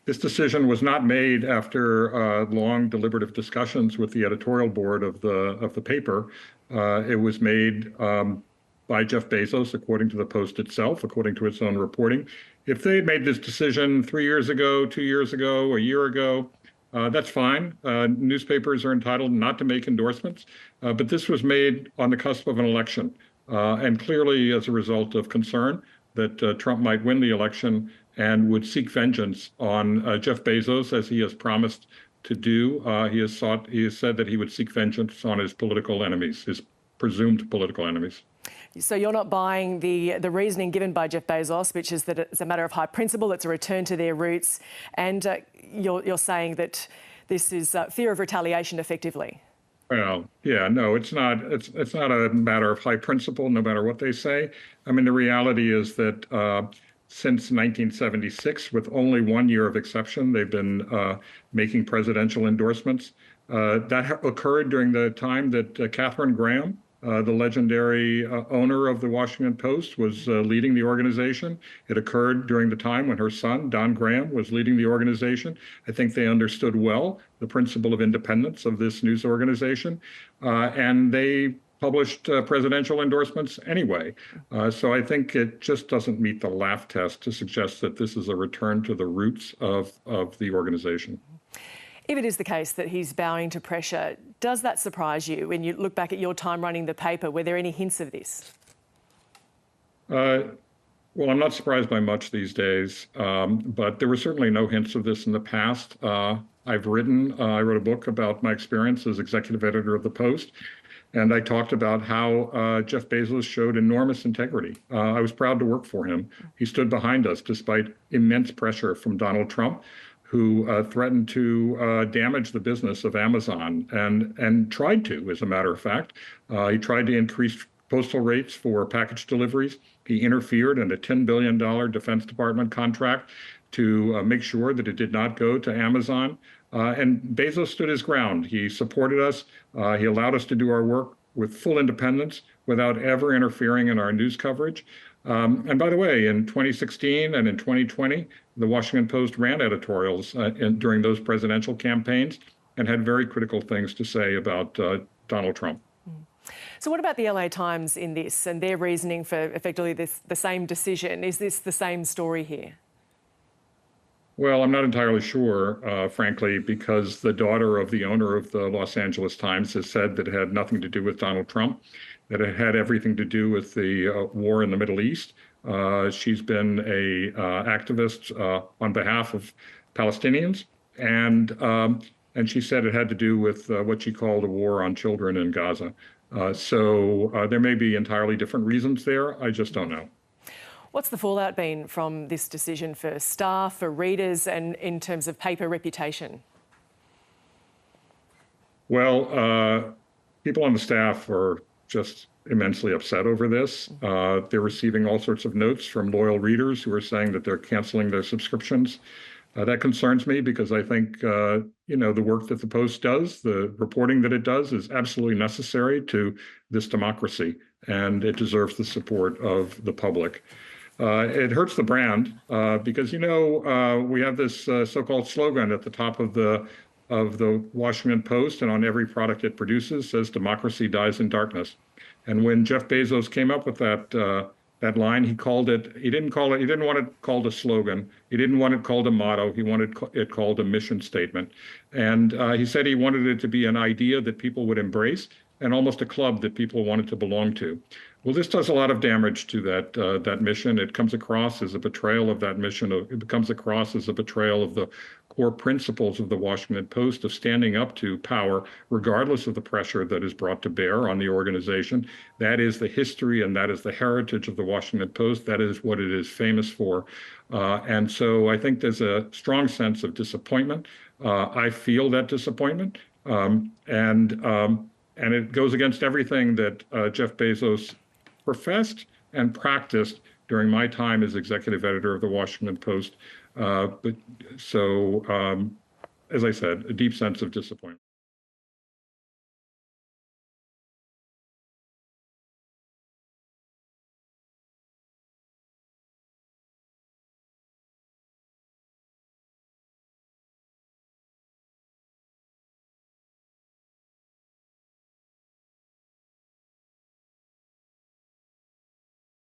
This decision was not made after long deliberative discussions with the editorial board of the paper. It was made by Jeff Bezos, according to the Post itself, according to its own reporting. If they had made this decision 3 years ago, 2 years ago, a year ago, that's fine. Newspapers are entitled not to make endorsements, but this was made on the cusp of an election, and clearly as a result of concern that Trump might win the election and would seek vengeance on Jeff Bezos, as he has promised to do. He has said that he would seek vengeance on his political enemies, his presumed political enemies. So you're not buying the reasoning given by Jeff Bezos, which is that it's a matter of high principle, it's a return to their roots, and you're saying that this is fear of retaliation, effectively. Well, yeah, no, it's not. It's not a matter of high principle, no matter what they say. I mean, the reality is that since 1976, with only 1 year of exception, they've been making presidential endorsements. That occurred during the time that Katharine Graham, the legendary owner of the Washington Post, was leading the organization. It occurred during the time when her son, Don Graham, was leading the organization. I think they understood well the principle of independence of this news organization, and they published presidential endorsements anyway. So I think it just doesn't meet the laugh test to suggest that this is a return to the roots of the organization. If it is the case that he's bowing to pressure, does that surprise you when you look back at your time running the paper? Were there any hints of this? Well, I'm not surprised by much these days, but there were certainly no hints of this in the past. I wrote a book about my experience as executive editor of the Post, and I talked about how Jeff Bezos showed enormous integrity. I was proud to work for him. He stood behind us despite immense pressure from Donald Trump, who threatened to damage the business of Amazon and tried to, as a matter of fact. He tried to increase postal rates for package deliveries. He interfered in a $10 billion Defense Department contract to make sure that it did not go to Amazon. And Bezos stood his ground. He supported us. He allowed us to do our work with full independence without ever interfering in our news coverage. And by the way, in 2016 and in 2020, the Washington Post ran editorials during those presidential campaigns and had very critical things to say about Donald Trump. So what about the LA Times in this and their reasoning for effectively the same decision? Is this the same story here? Well, I'm not entirely sure, frankly, because the daughter of the owner of the Los Angeles Times has said that it had nothing to do with Donald Trump, that it had everything to do with the war in the Middle East. She's been a activist on behalf of Palestinians, and she said it had to do with what she called a war on children in Gaza. So there may be entirely different reasons there. I just don't know. What's the fallout been from this decision for staff, for readers, and in terms of paper reputation? Well, people on the staff are just immensely upset over this. They're receiving all sorts of notes from loyal readers who are saying that they're canceling their subscriptions. That concerns me because I think, the work that the Post does, the reporting that it does, is absolutely necessary to this democracy, and it deserves the support of the public. It hurts the brand because, we have this so-called slogan at the top of the Washington Post, and on every product it produces, says "Democracy dies in darkness." And when Jeff Bezos came up with that line, he called it. He didn't want it called a slogan. He didn't want it called a motto. He wanted it called a mission statement. And he said he wanted it to be an idea that people would embrace, and almost a club that people wanted to belong to. Well, this does a lot of damage to that mission. It comes across as a betrayal of that mission. It comes across as a betrayal of the core principles of the Washington Post of standing up to power, regardless of the pressure that is brought to bear on the organization. That is the history and that is the heritage of the Washington Post. That is what it is famous for. And so I think there's a strong sense of disappointment. I feel that disappointment. And it goes against everything that Jeff Bezos professed and practiced during my time as executive editor of the Washington Post. As I said, a deep sense of disappointment.